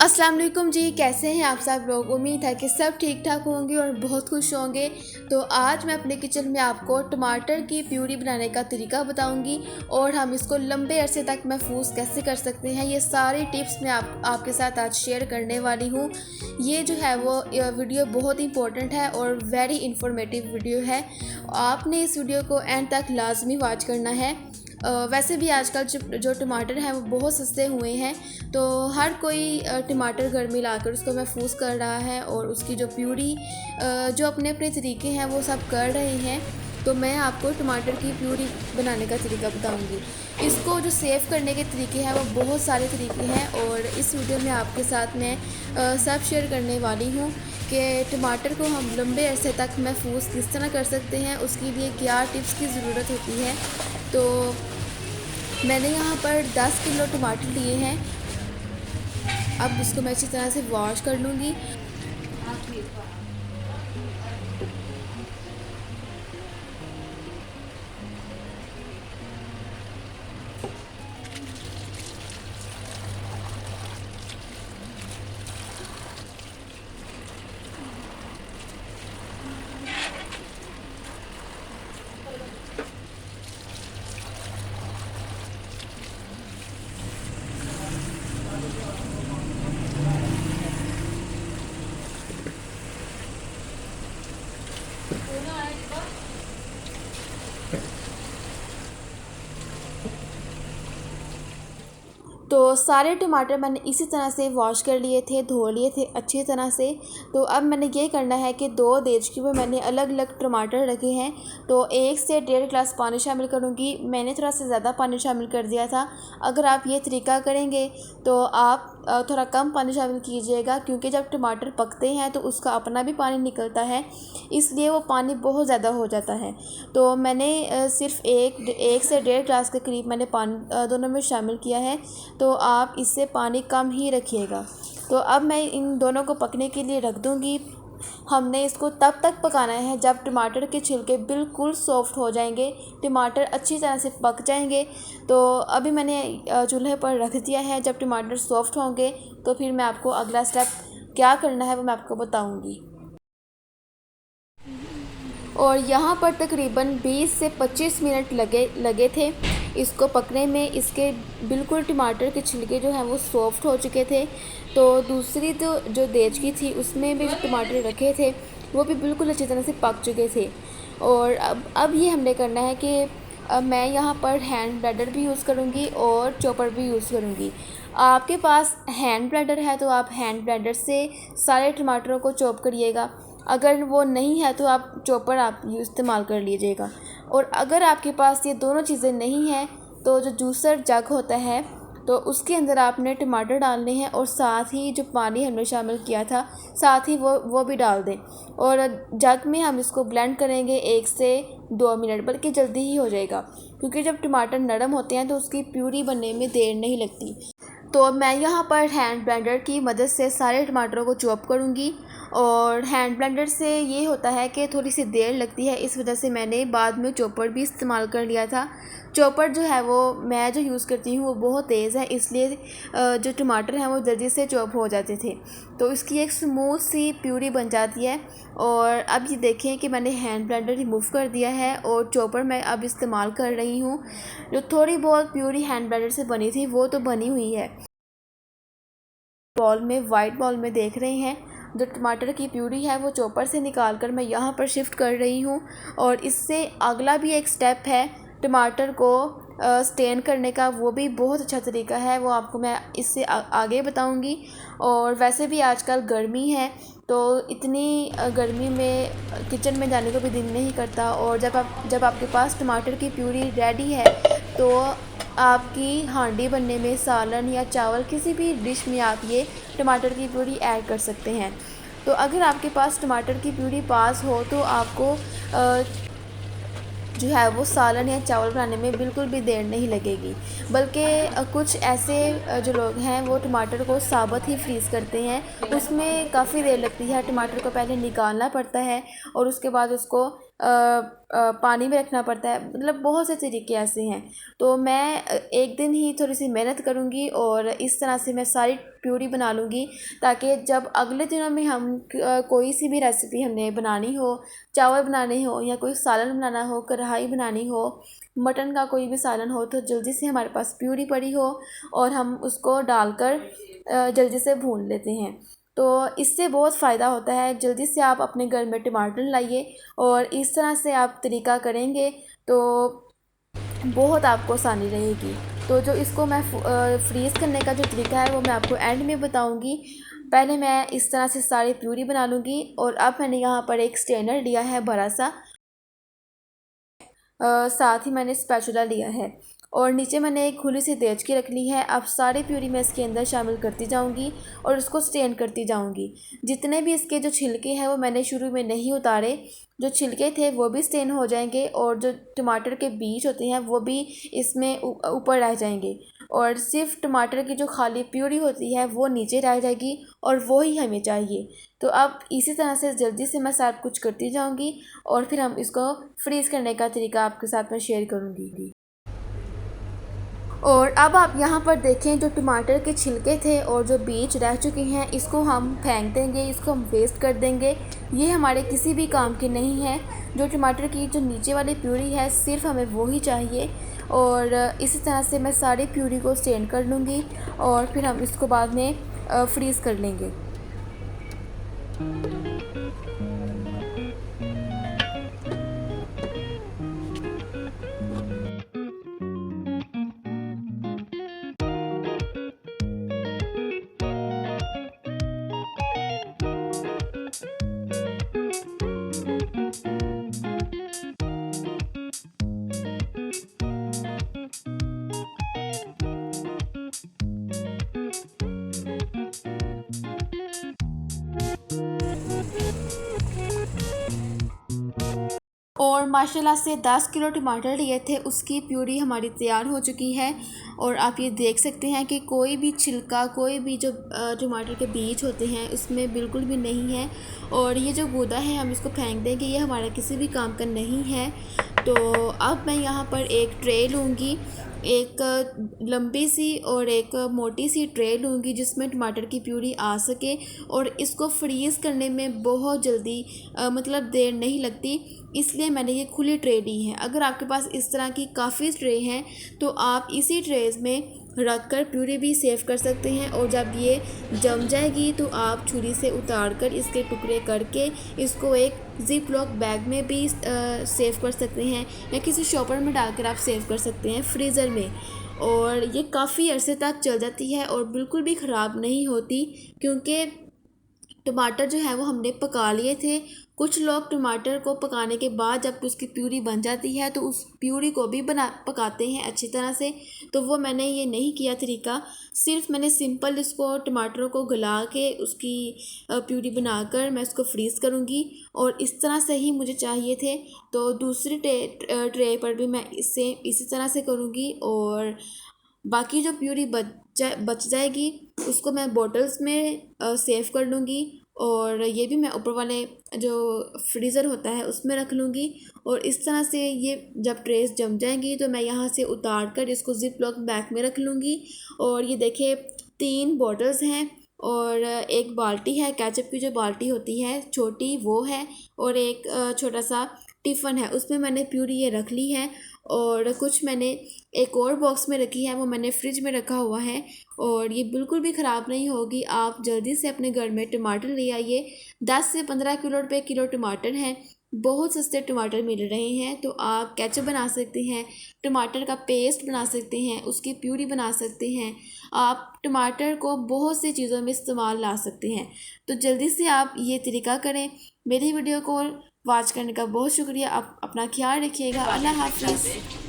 अस्सलाम वालेकुम जी, कैसे हैं आप सब लोग। उम्मीद है कि सब ठीक ठाक होंगे और बहुत खुश होंगे। तो आज मैं अपने किचन में आपको टमाटर की प्यूरी बनाने का तरीका बताऊंगी और हम इसको लंबे अरसे तक महफूज कैसे कर सकते हैं, ये सारी टिप्स मैं आपके साथ आज शेयर करने वाली हूँ। ये जो है वो वीडियो बहुत इंपॉर्टेंट है और वेरी इंफॉर्मेटिव वीडियो है। आपने इस वीडियो को एंड तक लाजमी वॉच करना है। वैसे भी आजकल जो टमाटर हैं वो बहुत सस्ते हुए हैं, तो हर कोई टमाटर घर में लाकर उसको महफूज कर रहा है और उसकी जो प्यूरी जो अपने अपने तरीके हैं वो सब कर रहे हैं। तो मैं आपको टमाटर की प्यूरी बनाने का तरीका बताऊंगी। इसको जो सेव करने के तरीके हैं वो बहुत सारे तरीके हैं और इस वीडियो में आपके साथ मैं सब शेयर करने वाली हूँ कि टमाटर को हम लंबे अरसे तक महफूज किस तरह कर सकते हैं, उसके लिए क्या टिप्स की ज़रूरत होती है। तो मैंने यहाँ पर 10 किलो टमाटर लिए हैं। अब इसको मैं अच्छी तरह से वॉश कर लूँगी। तो सारे टमाटर मैंने इसी तरह से वॉश कर लिए थे, धो लिए थे अच्छी तरह से। तो अब मैंने ये करना है कि 2 देचकी में मैंने अलग अलग टमाटर रखे हैं। तो 1 से 1.5 गिलास पानी शामिल करूँगी। मैंने थोड़ा सा ज़्यादा पानी शामिल कर दिया था। अगर आप ये तरीका करेंगे तो आप थोड़ा कम पानी शामिल कीजिएगा, क्योंकि जब टमाटर पकते हैं तो उसका अपना भी पानी निकलता है, इसलिए वो पानी बहुत ज़्यादा हो जाता है। तो मैंने सिर्फ एक से 1.5 गिलास के करीब मैंने पानी दोनों में शामिल किया है। तो आप इससे पानी कम ही रखिएगा। तो अब मैं इन दोनों को पकने के लिए रख दूँगी। हमने इसको तब तक पकाना है जब टमाटर के छिलके बिल्कुल सॉफ्ट हो जाएंगे, टमाटर अच्छी तरह से पक जाएंगे। तो अभी मैंने चूल्हे पर रख दिया है। जब टमाटर सॉफ्ट होंगे तो फिर मैं आपको अगला स्टेप क्या करना है वो मैं आपको बताऊंगी। और यहाँ पर तकरीबन 20 से 25 मिनट लगे थे इसको पकने में। इसके बिल्कुल टमाटर के छिलके जो हैं वो सॉफ्ट हो चुके थे। तो दूसरी जो देचकी थी उसमें भी जो टमाटर रखे थे वो भी बिल्कुल अच्छी तरह से पक चुके थे। और अब ये हमने करना है कि अब मैं यहाँ पर हैंड ब्लेंडर भी यूज़ करूँगी और चॉपर भी यूज़ करूँगी। आपके पास हैंड ब्लेंडर है तो आप हैंड ब्लेंडर से सारे टमाटरों को चॉप करिएगा। अगर वो नहीं है तो आप चॉपर आप इस्तेमाल कर लीजिएगा। और अगर आपके पास ये दोनों चीज़ें नहीं हैं तो जो जूसर जग होता है तो उसके अंदर आपने टमाटर डालने हैं और साथ ही जो पानी हमने शामिल किया था साथ ही वो भी डाल दें। और जग में हम इसको ब्लेंड करेंगे 1 से 2 मिनट, बल्कि जल्दी ही हो जाएगा, क्योंकि जब टमाटर नरम होते हैं तो उसकी प्यूरी बनने में देर नहीं लगती। तो मैं यहाँ पर हैंड ब्लेंडर की मदद से सारे टमाटरों को चॉप करूँगी। और हैंड ब्लेंडर से ये होता है कि थोड़ी सी देर लगती है, इस वजह से मैंने बाद में चॉपर भी इस्तेमाल कर लिया था। चॉपर जो है वो मैं जो यूज़ करती हूँ वो बहुत तेज़ है, इसलिए जो टमाटर हैं वो जल्दी से चॉप हो जाते थे। तो इसकी एक स्मूथ सी प्यूरी बन जाती है। और अब ये देखें कि मैंने हैंड ब्लेंडर रिमूव कर दिया है और चॉपर मैं अब इस्तेमाल कर रही हूँ। जो थोड़ी बहुत प्यूरी हैंड ब्लेंडर से बनी थी वो तो बनी हुई है। बॉल में, वाइट बॉल में देख रहे हैं जो टमाटर की प्यूरी है वो चॉपर से निकाल कर मैं यहाँ पर शिफ्ट कर रही हूँ। और इससे अगला भी एक स्टेप है टमाटर को स्टेन करने का, वो भी बहुत अच्छा तरीका है, वो आपको मैं इससे आगे बताऊँगी। और वैसे भी आजकल गर्मी है तो इतनी गर्मी में किचन में जाने को भी दिल नहीं करता। और जब आपके पास टमाटर की प्यूरी रेडी है तो आपकी हांडी बनने में, सालन या चावल किसी भी डिश में आप ये टमाटर की प्यूरी ऐड कर सकते हैं। तो अगर आपके पास टमाटर की प्यूरी पास हो तो आपको जो है वो सालन या चावल बनाने में बिल्कुल भी देर नहीं लगेगी। बल्कि कुछ ऐसे जो लोग हैं वो टमाटर को साबुत ही फ्रीज़ करते हैं, उसमें काफ़ी देर लगती है। टमाटर को पहले निकालना पड़ता है और उसके बाद उसको पानी में रखना पड़ता है, मतलब बहुत से तरीके ऐसे हैं। तो मैं एक दिन ही थोड़ी सी मेहनत करूँगी और इस तरह से मैं सारी प्यूरी बना लूँगी, ताकि जब अगले दिनों में हम कोई सी भी रेसिपी हमने बनानी हो, चावल बनाने हो या कोई सालन बनाना हो, कढ़ाई बनानी हो, मटन का कोई भी सालन हो, तो जल्दी से हमारे पास प्यूरी पड़ी हो और हम उसको डालकर जल्दी से भून लेते हैं। तो इससे बहुत फ़ायदा होता है। जल्दी से आप अपने घर में टमाटर लाइए और इस तरह से आप तरीका करेंगे तो बहुत आपको आसानी रहेगी। तो जो इसको मैं फ्रीज़ करने का जो तरीका है वो मैं आपको एंड में बताऊंगी। पहले मैं इस तरह से सारी प्यूरी बना लूँगी और अब मैंने यहाँ पर एक स्ट्रेनर लिया है बड़ा सा, साथ ही मैंने स्पैचुला लिया है और नीचे मैंने एक खुली सी देचकी रख ली है। अब सारी प्यूरी मैं इसके अंदर शामिल करती जाऊंगी और उसको स्टेन करती जाऊंगी। जितने भी इसके जो छिलके हैं वो मैंने शुरू में नहीं उतारे, जो छिलके थे वो भी स्टेन हो जाएंगे और जो टमाटर के बीज होते हैं वो भी इसमें ऊपर रह जाएंगे और सिर्फ टमाटर की जो खाली प्यूरी होती है वो नीचे रह जाएगी और वो ही हमें चाहिए। तो अब इसी तरह से जल्दी से मैं सब कुछ करती जाऊंगी और फिर हम इसको फ्रीज़ करने का तरीका आपके साथ में शेयर करूंगी। और अब आप यहाँ पर देखें, जो टमाटर के छिलके थे और जो बीज रह चुके हैं इसको हम फेंक देंगे, इसको हम वेस्ट कर देंगे। ये हमारे किसी भी काम के नहीं है। जो टमाटर की जो नीचे वाली प्यूरी है सिर्फ हमें वो ही चाहिए। और इसी तरह से मैं सारी प्यूरी को स्टेन कर लूँगी और फिर हम इसको बाद में फ्रीज़ कर लेंगे। और माशाल्लाह से 10 किलो टमाटर लिए थे, उसकी प्यूरी हमारी तैयार हो चुकी है। और आप ये देख सकते हैं कि कोई भी छिलका, कोई भी जो टमाटर के बीज होते हैं उसमें बिल्कुल भी नहीं है। और ये जो गूदा है हम इसको फेंक देंगे, ये हमारा किसी भी काम का नहीं है। तो अब मैं यहाँ पर एक ट्रे लूँगी, एक लंबी सी और एक मोटी सी ट्रे लूँगी जिसमें टमाटर की प्यूरी आ सके और इसको फ्रीज़ करने में बहुत जल्दी मतलब देर नहीं लगती, इसलिए मैंने ये खुली ट्रे ली है। अगर आपके पास इस तरह की काफ़ी ट्रे हैं तो आप इसी ट्रेज़ में रख कर प्यूरी भी सेव कर सकते हैं और जब ये जम जाएगी तो आप छुरी से उतार कर इसके टुकड़े करके इसको एक ज़िप लॉक बैग में भी सेव कर सकते हैं या किसी शॉपर में डालकर आप सेव कर सकते हैं फ्रीज़र में। और ये काफ़ी अरसे तक चल जाती है और बिल्कुल भी ख़राब नहीं होती, क्योंकि टमाटर जो है वो हमने पका लिए थे। कुछ लोग टमाटर को पकाने के बाद जब उसकी प्यूरी बन जाती है तो उस प्यूरी को भी पकाते हैं अच्छी तरह से, तो वो मैंने ये नहीं किया तरीका। सिर्फ मैंने सिंपल इसको टमाटरों को गला के उसकी प्यूरी बनाकर मैं इसको फ्रीज़ करूँगी और इस तरह से ही मुझे चाहिए थे। तो दूसरी ट्रे पर भी मैं इससे इसी तरह से करूँगी और बाकी जो प्यूरी बच जाएगी उसको मैं बॉटल्स में सेव कर लूँगी और ये भी मैं ऊपर वाले जो फ्रीज़र होता है उसमें रख लूँगी। और इस तरह से ये जब ट्रेस जम जाएंगी तो मैं यहाँ से उतार कर इसको ज़िप लॉक बैग में रख लूँगी। और ये देखिए 3 बॉटल्स हैं और एक बाल्टी है, केचप की जो बाल्टी होती है छोटी वो है, और एक छोटा सा टिफ़न है उसमें मैंने प्यूरी ये रख ली है। और कुछ मैंने एक और बॉक्स में रखी है, वो मैंने फ्रिज में रखा हुआ है और ये बिल्कुल भी ख़राब नहीं होगी। आप जल्दी से अपने घर में टमाटर ले आइए। 10 से 15 किलो रुपए किलो टमाटर हैं, बहुत सस्ते टमाटर मिल रहे हैं। तो आप केचप बना सकते हैं, टमाटर का पेस्ट बना सकते हैं, उसकी प्यूरी बना सकते हैं। आप टमाटर को बहुत सी चीज़ों में इस्तेमाल ला सकते हैं। तो जल्दी से आप ये तरीका करें। मेरी वीडियो को वॉच करने का बहुत शुक्रिया। आप अपना ख्याल रखिएगा। अल्लाह हाफ़िज़।